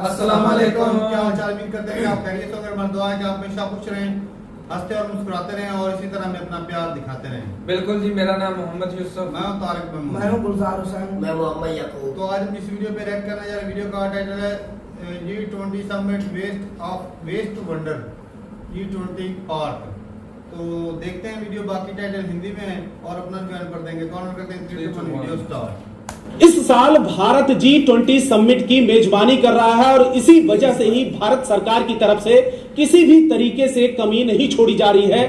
अस्सलाम वालेकुम। क्या हाल चाल? उम्मीद करते हैं कि आप खैरियत होंगे। हमारी दुआ है कि आप हमेशा खुश रहें, हंसते और मुस्कुराते रहें और इसी तरह हमें अपना प्यार दिखाते रहें। बिल्कुल जी, मेरा नाम मोहम्मद यूसुफ, मैं हूं तारिक महमूद, मैं हूं गुलजार हुसैन, मैं मोहम्मद याकूब। तो आज हम इस वीडियो पे रिएक्ट करने जा रहे हैं। वीडियो का टाइटल है G20 summit waste wonder G20 park. तो देखते हैं वीडियो, बाकी टाइटल हिंदी में है और अपना ज्वाइन कर देंगे। कौन करते हैं 3 2 1 वीडियो स्टार्ट। इस साल भारत G20 समिट की मेजबानी कर रहा है और इसी वजह से ही भारत सरकार की तरफ से किसी भी तरीके से कमी नहीं छोड़ी जा रही है।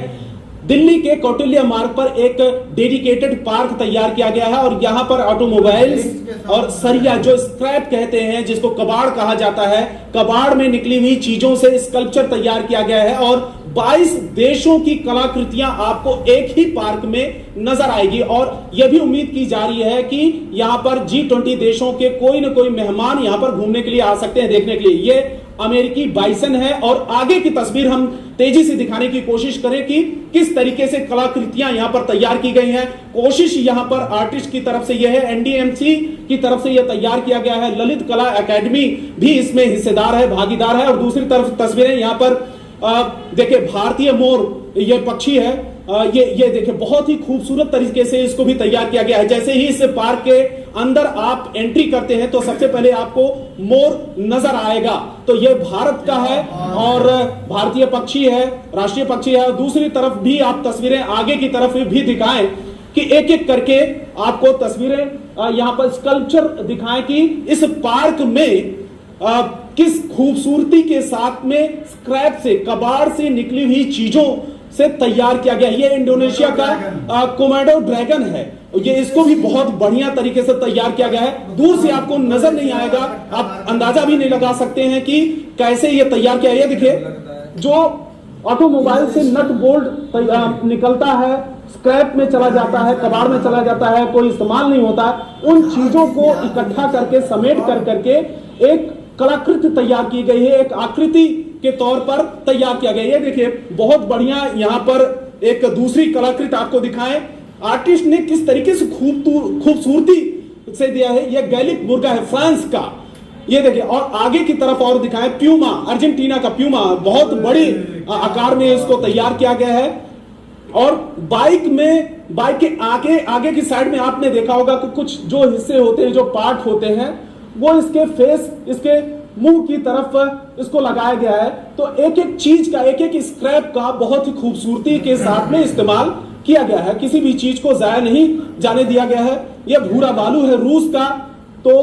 दिल्ली के कौटिल्य मार्ग पर एक डेडिकेटेड पार्क तैयार किया गया है और यहाँ पर ऑटोमोबाइल्स और सरिया, जो स्क्रैप कहते हैं, जिसको कबाड़ कहा जाता है, कबाड़ में निकली हुई चीजों से स्कल्पचर तैयार किया गया है और 22 देशों की कलाकृतियां आपको एक ही पार्क में नजर आएगी। और यह भी उम्मीद की जा रही है कि यहां पर G20 देशों के कोई न कोई मेहमान यहां पर घूमने के लिए आ सकते हैं, देखने के लिए। ये अमेरिकी बाइसन है और आगे की तस्वीर हम तेजी से दिखाने की कोशिश करें कि किस तरीके से कलाकृतियां यहां पर तैयार की गई हैं। कोशिश यहां पर आर्टिस्ट की तरफ से यह है, एनडीएमसी की तरफ से यह तैयार किया गया है, ललित कला एकेडमी भी इसमें हिस्सेदार है, भागीदार है। और दूसरी तरफ तस्वीरें यहां पर देखिए, भारतीय मोर ये पक्षी है, ये देखिए बहुत ही खूबसूरत तरीके से इसको भी तैयार किया गया है। जैसे ही इस पार्क के अंदर आप एंट्री करते हैं तो सबसे पहले आपको मोर नजर आएगा। तो ये भारत का है और भारतीय पक्षी है, राष्ट्रीय पक्षी है। दूसरी तरफ भी आप तस्वीरें आगे की तरफ भी दिखाएं कि एक एक करके आपको तस्वीरें यहां पर स्कल्पचर दिखाएं कि इस पार्क में किस खूबसूरती के साथ में स्क्रैप से, कबाड़ से निकली हुई चीजों से तैयार किया गया। ये इंडोनेशिया का कोमोडो ड्रैगन है, ये इसको भी बहुत बढ़िया तरीके से तैयार किया गया है। दूर से आपको नजर नहीं आएगा, आप अंदाजा भी नहीं लगा सकते हैं कि कैसे ये तैयार किया। ये देखिए, जो ऑटोमोबाइल से नट बोल्ट निकलता है, स्क्रैप में चला जाता है, कबाड़ में चला जाता है, कोई इस्तेमाल नहीं होता, उन चीजों को इकट्ठा करके, समेट करके एक कलाकृति तैयार की गई है, एक आकृति के तौर पर तैयार किया गया है। ये देखिए, बहुत बढ़िया यहाँ पर एक दूसरी कलाकृति आपको दिखाएं, आर्टिस्ट ने किस तरीके से खूबसूरती से दिया है। ये गैलिक मुर्गा है फ्रांस का, ये देखिए। और आगे की तरफ और दिखाएं, प्यूमा, अर्जेंटीना का प्यूमा, बहुत बड़ी आकार में इसको तैयार किया गया है। और बाइक के आगे की साइड में आपने देखा होगा कि कुछ जो हिस्से होते हैं, जो पार्ट होते हैं, वो इसके फेस, इसके मुंह की तरफ इसको लगाया गया है। तो एक एक चीज का, एक एक स्क्रैप का बहुत ही खूबसूरती के साथ में इस्तेमाल किया गया है। किसी भी चीज को जाया नहीं जाने दिया गया है। यह भूरा बालू है रूस का। तो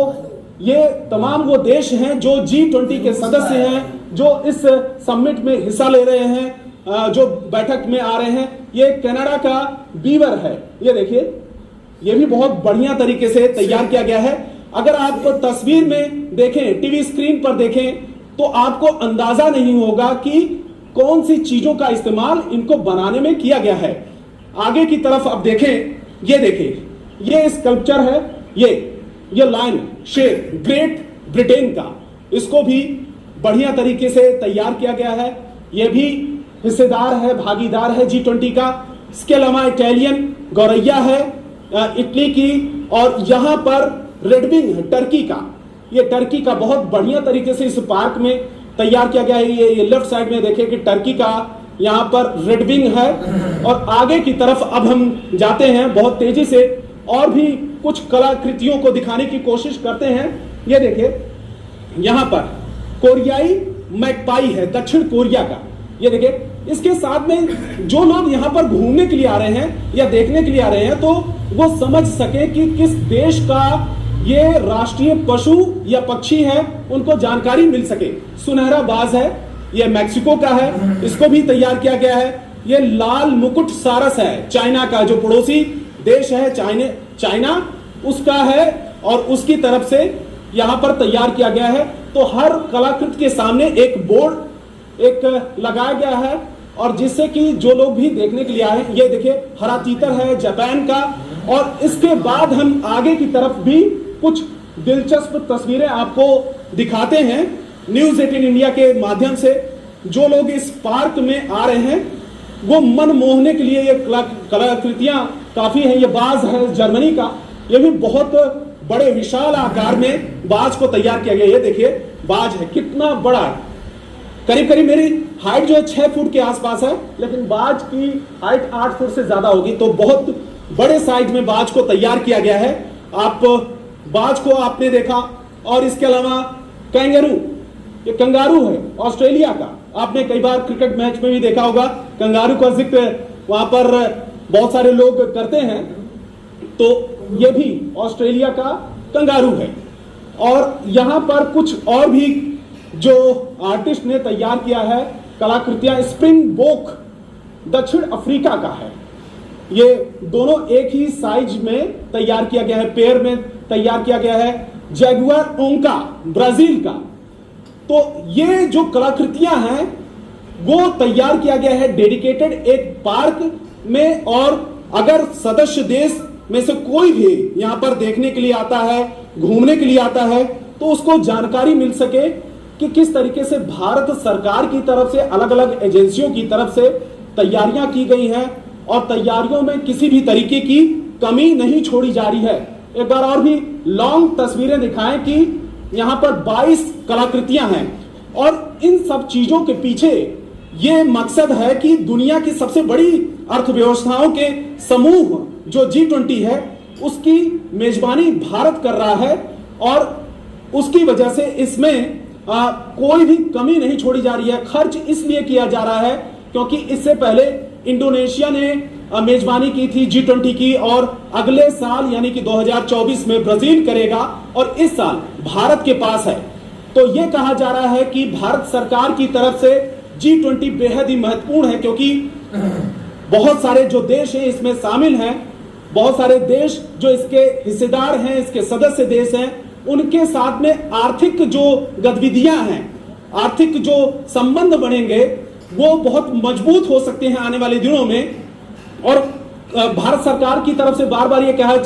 ये तमाम वो देश हैं जो G20 के सदस्य हैं, जो इस समिट में हिस्सा ले रहे हैं, जो बैठक में आ रहे हैं। ये कनाडा का बीवर है, ये देखिए, ये भी बहुत बढ़िया तरीके से तैयार किया गया है। अगर आप तस्वीर में देखें, टीवी स्क्रीन पर देखें, तो आपको अंदाजा नहीं होगा कि कौन सी चीजों का इस्तेमाल इनको बनाने में किया गया है। आगे की तरफ आप देखें, ये देखें, ये स्कल्पचर है, ये लाइन शेर ग्रेट ब्रिटेन का, इसको भी बढ़िया तरीके से तैयार किया गया है। ये भी हिस्सेदार है, भागीदार है G20 का। इसके अलावा इटालियन गौरैया है, इटली की। और यहां पर रेडविंग है टर्की का, ये टर्की का बहुत बढ़िया तरीके से इस पार्क में तैयार किया गया है। ये लेफ्ट साइड में देखिए कि टर्की का यहां पर रेडविंग है। और आगे की तरफ अब हम जाते हैं बहुत तेजी से और भी कुछ कलाकृतियों को दिखाने की कोशिश करते हैं। ये देखिए, यहां पर कोरियाई मैकपाई है, दक्षिण कोरिया का। ये देखिए, इसके साथ में जो लोग यहां पर घूमने के लिए आ रहे हैं या देखने के लिए आ रहे हैं, तो वो समझ सके कि किस देश का ये राष्ट्रीय पशु या पक्षी है, उनको जानकारी मिल सके। सुनहरा बाज है, ये मैक्सिको का है, इसको भी तैयार किया गया है। ये लाल मुकुट सारस है, चाइना का, जो पड़ोसी देश है चाइना, उसका है और उसकी तरफ से यहां पर तैयार किया गया है। तो हर कलाकृति के सामने एक बोर्ड एक लगाया गया है और जिससे कि जो लोग भी देखने के लिए आए, ये देखिए हरा तीतर है जापान का। और इसके बाद हम आगे की तरफ भी कुछ दिलचस्प तस्वीरें आपको दिखाते हैं न्यूज 18 इंडिया के माध्यम से। जो लोग इस पार्क में आ रहे हैं वो मन मोहने के लिए ये कलाकृतियां काफी हैं। ये बाज है जर्मनी का, ये भी बहुत बड़े विशाल आकार में बाज को तैयार किया गया। ये देखिए बाज है कितना बड़ा है, करीब करीब मेरी हाइट जो है 6 फुट के आसपास है, लेकिन बाज की हाइट 8 फुट से ज्यादा होगी। तो बहुत बड़े साइज में बाज को तैयार किया गया है। आप बाज को आपने देखा, और इसके अलावा कैंगरू, ये कंगारू है ऑस्ट्रेलिया का, आपने कई बार क्रिकेट मैच में भी देखा होगा, कंगारू का जिक्र वहां पर बहुत सारे लोग करते हैं। तो ये भी ऑस्ट्रेलिया का कंगारू है। और यहां पर कुछ और भी जो आर्टिस्ट ने तैयार किया है कलाकृतियां, स्प्रिंग बोक दक्षिण अफ्रीका का है। ये दोनों एक ही साइज में तैयार किया गया है, पेयर में तैयार किया गया है। जैगुआर ओंका ब्राजील का। तो ये जो कलाकृतियां हैं वो तैयार किया गया है डेडिकेटेड एक पार्क में, और अगर सदस्य देश में से कोई भी यहां पर देखने के लिए आता है, घूमने के लिए आता है, तो उसको जानकारी मिल सके कि किस तरीके से भारत सरकार की तरफ से, अलग अलग एजेंसियों की तरफ से तैयारियां की गई हैं, और तैयारियों में किसी भी तरीके की कमी नहीं छोड़ी जा रही है। एक बार और भी लॉन्ग तस्वीरें दिखाएं कि यहां पर 22 कलाकृतियां हैं, और इन सब चीजों के पीछे यह मकसद है कि दुनिया की सबसे बड़ी अर्थव्यवस्थाओं के समूह जो G20 है उसकी मेजबानी भारत कर रहा है, और उसकी वजह से इसमें कोई भी कमी नहीं छोड़ी जा रही है। खर्च इसलिए किया जा रहा है क्योंकि इससे पहले इंडोनेशिया ने मेजबानी की थी G20 की, और अगले साल यानी कि 2024 में ब्राजील करेगा, और इस साल भारत के पास है। तो यह कहा जा रहा है कि भारत सरकार की तरफ से G20 बेहद ही महत्वपूर्ण है, क्योंकि बहुत सारे जो देश हैं इसमें शामिल हैं, बहुत सारे देश जो इसके हिस्सेदार हैं, इसके सदस्य देश हैं, उनके साथ में आर्थिक जो गतिविधियां हैं, आर्थिक जो संबंध बनेंगे वो बहुत मजबूत हो सकते हैं आने वाले दिनों में। और भारत सरकार की तरफ से बार बार ये कहा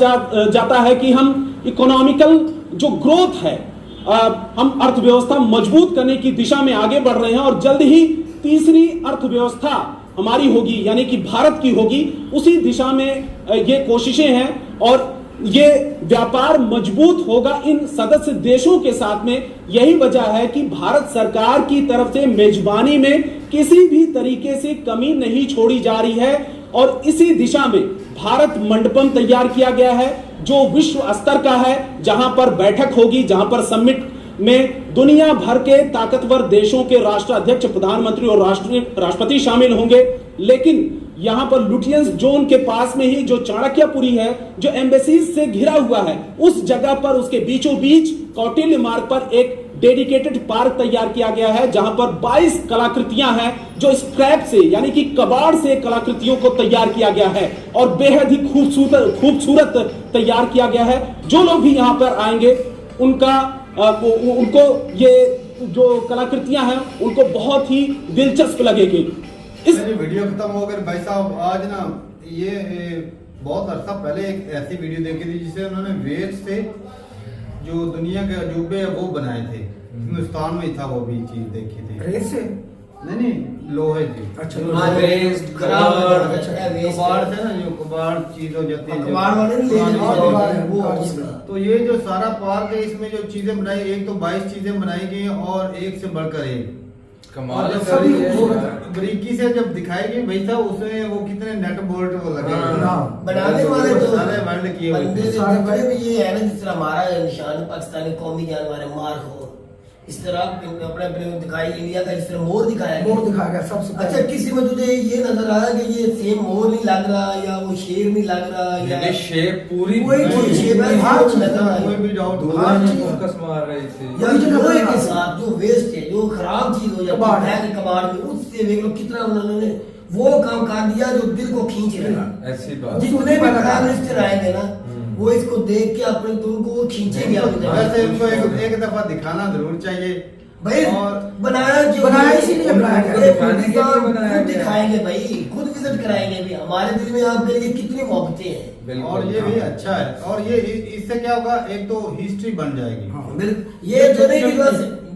जाता है कि हम इकोनॉमिकल जो ग्रोथ है, हम अर्थव्यवस्था मजबूत करने की दिशा में आगे बढ़ रहे हैं, और जल्द ही तीसरी अर्थव्यवस्था हमारी होगी यानी कि भारत की होगी, उसी दिशा में ये कोशिशें हैं, और ये व्यापार मजबूत होगा इन सदस्य देशों के साथ में। यही वजह है कि भारत सरकार की तरफ से मेजबानी में किसी भी तरीके से कमी नहीं छोड़ी जा रही है, और इसी दिशा में भारत मंडपम तैयार किया गया है जो विश्व स्तर का है, जहां पर बैठक होगी, जहां पर समिट में दुनिया भर के ताकतवर देशों के राष्ट्राध्यक्ष, प्रधानमंत्री और राष्ट्रपति शामिल होंगे। लेकिन यहां पर लुटियंस जोन के पास में ही जो चाणक्यपुरी है, जो एम्बेसीज से घिरा हुआ है, उस जगह पर उसके बीचों बीच कौटिल्य मार्ग पर एक डेडिकेटेड पार्क तैयार किया गया है, जहां पर 22 कलाकृतियां हैं जो स्क्रैप से यानी कि कबाड़ से कलाकृतियों को तैयार किया गया है, और बेहद ही खूबसूरत तैयार किया गया है। जो लोग भी यहां पर आएंगे उनको ये जो कलाकृतियां हैं उनको बहुत ही दिलचस्प लगेगी। इस वीडियो खत्म हो गई भाई साहब। आज ना ये बहुत अर्सा पहले एक ऐसी वीडियो देखी थी जिसे उन्होंने वेस्ट से जो दुनिया के अजूबे है वो बनाए थे, हिंदुस्तान में था वो भी चीज देखी थी। रेत से? नहीं लोहे की। अच्छा कबाड़ से ना, जो कबाड़ चीज हो जाती है तो ये जो सारा पार्क है इसमें जो चीजें बनाई, एक तो 22 चीजें बनाई गई और एक से बढ़कर एक। कमाल जब सभी वो बारीकी से जब दिखाई गई भाई साहब, उसमें वो कितने नट बोल्ट वो लगे बनाने वाले तो सारे वर्ल्ड किए हुए थे। सारे बड़े भी ये है ना, जिस तरह हमारा निशान पाकिस्तानी कौमी जानवर है मार हो, इस तरह अपने दिखाई इंडिया का जिस तरह मोर दिखाया गया सबसे। अच्छा किसी में तुझे ये नजर आया कि ये सेम मोर नहीं लग रहा या वो शेर नहीं लग रहा, या शेप पूरी शेप है, कोई भी डाउट फोकस मार रही थी। लोहे के साथ जो वेस्ट है, जो खराब चीज हो जाती है कबाड़ में, उससे देख लो कितना उन्होंने वो काम कर दिया जो दिल को खींच रहा। ऐसी बात जितने भी प्राइम मिनिस्टर आएंगे ना वो इसको देख के अपने तुमको खींचेंगे अपनी वैसे इनको एक दफा दिखाना जरूर चाहिए भाई। और बनाया इसीलिए बनाया दिखाएंगे भाई, खुद विजिट कराएंगे भी। हमारे दिल में आपके लिए कितनी मोहब्बतें हैं, और ये भी अच्छा है। और ये इससे क्या होगा, एक तो हिस्ट्री बन जाएगी। ये जो नहीं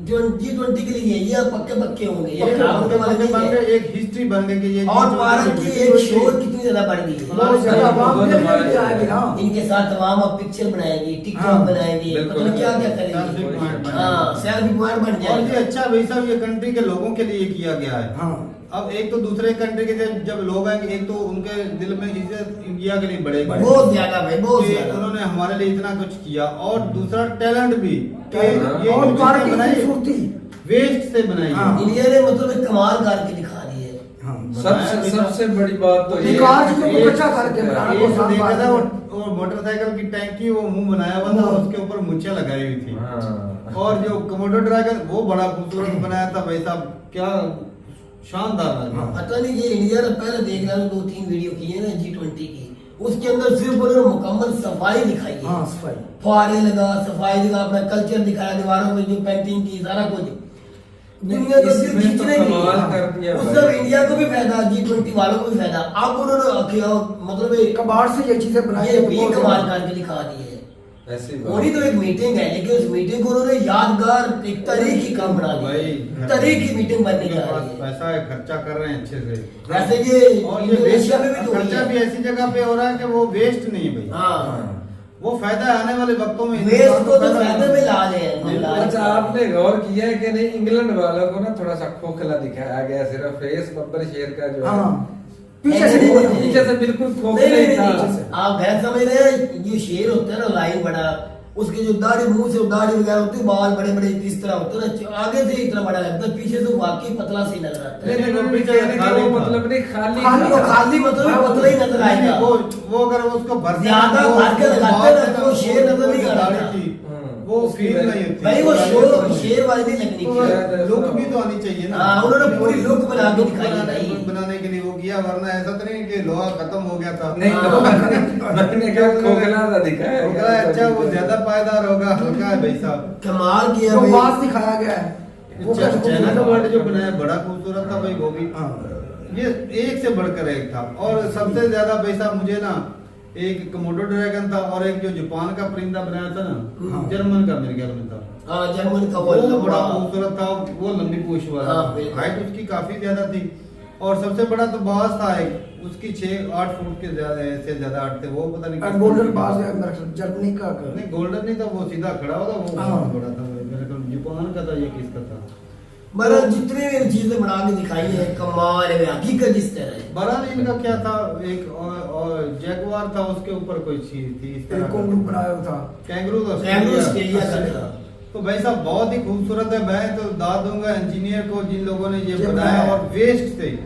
G20 के लिए ये पक्के पक्के होंगे, ये पक्के खराब होने वाले पक्के नहीं बन है। गए, एक हिस्ट्री बन गई कि ये और G20 भारत की एक शोर कितनी ज्यादा बढ़ गई है। बहुत ज्यादा आवाम भी आएगी ना। इनके साथ तमाम अब पिक्चर बनाएगी, टिकटॉक बनाएगी, बिल्कुल। मतलब क्या क्या Selfie करेंगे। point बन हाँ, गई। सेल्फी पॉइंट बन और ये जाएगा। अच्छा भाई साहब, ये कंट्री के लोगों के लिए किया गया है। हाँ। अब एक तो दूसरे कंट्री के जब लोग आएंगे, एक तो उनके दिल में इज्जत इंडिया के लिए बढ़ेगी, बहुत ज्यादा भाई, बहुत कि ज्यादा। उन्होंने हमारे लिए इतना कुछ किया। और दूसरा टैलेंट भी, कि टैलेंट। ये और जो पार्क चीजें की बनाई खूबसूरती। वेस्ट से बनाई हाँ। है। इंडिया ने मतलब एक कमाल करके दिखा दी है। हाँ। सबसे बड़ी बात तो ये विकास को एक- बचा करके एक बनाना को साफ देखा बात था, है। वो मोटरसाइकिल की टैंकी, वो मुंह बनाया हुआ था, उसके ऊपर मुच्छें लगाई हुई थी। हाँ। और जो कमोडो ड्रैगन, वो बड़ा खूबसूरत बनाया था भाई साहब, क्या शानदार लगा। पता नहीं ये इंडिया ने पहले देख रहा है 2-3 वीडियो की है ना G20 की, उसके अंदर सिर्फ उन्होंने मुकम्मल सफाई दिखाई है। हाँ, सफाई। फुहारे लगा, सफाई लगा, अपना कल्चर दिखाया, दीवारों में जो पेंटिंग की, सारा कुछ दुनिया को सिर्फ इसमें तो खींचने के कमाल कर लिए, दिया उससे भाई। इंडिया को भी फायदा, G20 वालों को भी फायदा। अब उन्होंने मतलब ये कबाड़ से ये चीजें बनाई है, भी बहुत कमाल ज्यादा। करके दिखा दी है। ऐसी पूरी तो एक मीटिंग है, लेकिन उस मीटिंग को उन्होंने यादगार एक तरीके काम बना भाई, दिया, तरीके की मीटिंग बनने उनके जा पास रही है। पैसा है, खर्चा कर रहे हैं अच्छे से। वैसे ये और ये इंडोनेशिया वेस्ट में भी तो हुई खर्चा भी है। ऐसी जगह पे हो रहा है कि वो वेस्ट नहीं है भाई, हाँ, वो फायदा है आने वाले वक्तों में। वेस्ट को तो फायदा फायदे में ला ले हैं, ला ले। अच्छा, आपने गौर किया है कि नहीं, इंग्लैंड वालों को ना थोड़ा सा खोखला दिखाया गया, सिर्फ फेस बब्बर शेर का जो है हाँ। पीछे से नहीं, नहीं, नहीं, पीछे से बिल्कुल खोखला नहीं, ही नहीं, था। नहीं, आप गैर समझ रहे हैं, ये शेर होता है ना लाइन बड़ा, उसके जो दाढ़ी, मुंह से दाढ़ी वगैरह होती है, बाल बड़े बड़े इस तरह होते हैं ना, आगे से इतना बड़ा लगता है, पीछे से वाकई पतला सी नजर आता है। लेकिन उन्होंने कहने का वो मतलब नहीं, खाली खाली तो खाली मतलब पतला ही नजर नहीं, आएगा। वो अगर उसको भर ज्यादा भर के लगाते हैं ना, तो शेर नजर नहीं आ रहा। वो फील नहीं होती भाई वो शेर वाली नहीं लगनी चाहिए। लुक भी तो आनी चाहिए ना। हाँ, उन्होंने पूरी लुक बना के लुक दिखाई है भाई। बनाने के लिए वो किया, वरना ऐसा तो नहीं कि लोहा खत्म हो गया था। नहीं तो मैंने क्या खोखला सा दिखाया हो गया, अच्छा वो ज्यादा पायदार होगा, हल्का है भाई साहब। कमाल किया जो भाई। बात दिखाया गया है वो क्या चाइना का वर्ड जो बनाया बड़ा खूबसूरत था भाई, वो भी हाँ। ये एक से बढ़कर एक था। और सबसे ज्यादा भाई साहब मुझे ना एक कमोडो ड्रैगन था, और एक जो जापान का परिंदा बनाया था ना, हाँ। जर्मन का मेरे ख्याल में था, हाँ, जर्मन का वो वो बड़ा लंबा। खूबसूरत था। वो लंबी पूंछ वाला, हाँ, बिल्कुल। हाइट उसकी काफी ज्यादा थी। और सबसे बड़ा तो बाज था एक, उसकी 6-8 फुट के से ज्यादा आठ थे। वो पता नहीं किस गोल्डन फुट की बाज थी। है मेरे ख्याल जर्मनी का। नहीं गोल्डन नहीं था, वो सीधा खड़ा हुआ था, वो हाँ। बहुत बड़ा था मेरे ख्याल जापान का था, ये किसका था। मतलब जितनी भी चीजें बना के दिखाई है, कमाल है, हकीकत जिस तरह है। बहरहाल इनका क्या था, एक और जैगुआर था, उसके ऊपर कोई चीज थी इस तरह एक कोंगरू का। बनाया हुआ था। कैंगरू था, कैंगरू ऑस्ट्रेलिया का था। तो भाई साहब बहुत ही खूबसूरत है। मैं तो दाद दूंगा इंजीनियर को जिन लोगों ने ये ये बनाया, बनाया। और वेस्ट से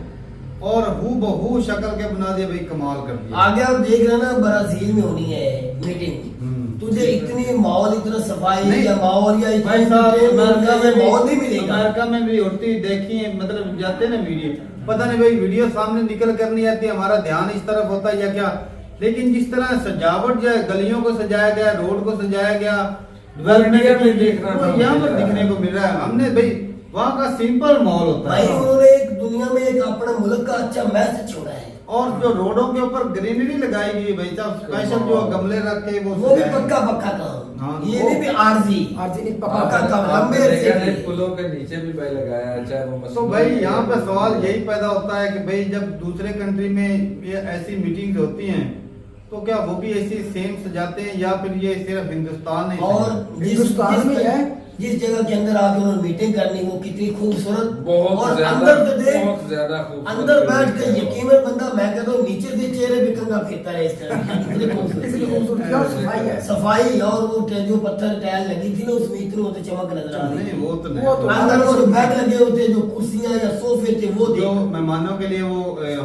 और हूबहू शक्ल के बना दिया भाई, कमाल कर दिया। आगे आप देख रहे हैं ना, ब्राजील में होनी है मीटिंग। तुझे इतनी माहौल, इतना सफाई नहीं, या माहौल या इतनी भाई साहब अमेरिका में माहौल नहीं मिलेगा। अमेरिका में भी होती देखी है, मतलब जाते ना वीडियो, पता नहीं भाई वीडियो सामने निकल कर नहीं आती, हमारा ध्यान इस तरफ होता है या क्या। लेकिन जिस तरह सजावट जो है, गलियों को सजाया गया, रोड को सजाया गया, इंडिया में देखना वो था, यहाँ पर दिखने को मिल रहा है। हमने भाई वहाँ का सिंपल माहौल होता भाई है, उन्होंने एक दुनिया में एक अपना मुल्क का अच्छा मैसेज छोड़ा है। और जो रोडों के ऊपर ग्रीनरी लगाई गई है भाई साहब, स्पेशल जो गमले रख के वो वो भी सजाए। पक्का पक्का काम, हाँ, ये वो- नहीं भी आरजी। आर्जेनिक पक्का पका काम, आपने लंबे देखा अरसे नहीं, के। पुलों के नीचे भी भाई लगाया, चाहे वो तो मशीन भाई हो, यहाँ पे सवाल यही पैदा होता है कि भाई जब दूसरे कंट्री में ये ऐसी मीटिंग्स होती हैं, तो क्या वो भी ऐसी सेम सजाते हैं, या फिर ये सिर्फ हिंदुस्तान में और हिंदुस्तान में है। जिस जगह के अंदर आके उन्होंने मीटिंग करनी, वो कितनी खूबसूरत, बहुत और ज्यादा, अंदर तो देख, बहुत ज्यादा खूबसूरत अंदर बैठ के बिल्डिंग है। यकीनन बंदा, मैं कहता हूँ नीचे से चेहरे पे कंगा फिरता रहे इस तरह। इतनी खूबसूरती इसलिए है। खूबसूरती और सफाई है। सफाई, और वो जो पत्थर टाइल लगी थी ना, उसमें इतनी होते चमक नजर आ रही नहीं थी। वो तो वो तो- नहीं। अंदर वो जो बैग लगे होते, जो कुर्सियां या सोफे थे, वो जो देख मेहमानों के लिए वो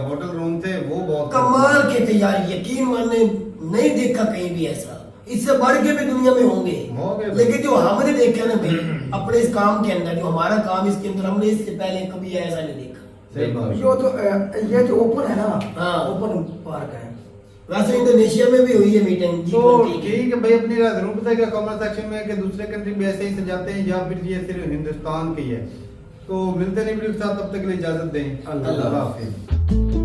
होटल रूम थे, वो बहुत कमाल के थे यार। यकीन मानने नहीं देखा कहीं भी ऐसा, इससे बढ़ के भी दुनिया में होंगे। होंगे। लेकिन जो हमने देखा ना भाई अपने इस काम के अंदर, जो हमारा काम इसके अंदर, हमने इससे पहले कभी ऐसा नहीं देखा। सही बात। यो तो ये जो ओपन है ना, हाँ। ओपन पार्क है। वैसे इंडोनेशिया में भी हुई है मीटिंग तो G20 की। ठीक है भाई, अपनी राय जरूर बताइएगा कमेंट सेक्शन में कि दूसरे कंट्री में ऐसे ही सजाते हैं या फिर ये सिर्फ हिंदुस्तान की है। तो मिलते नहीं वीडियो के साथ, तब तक के लिए इजाजत दें। अल्लाह हाफिज।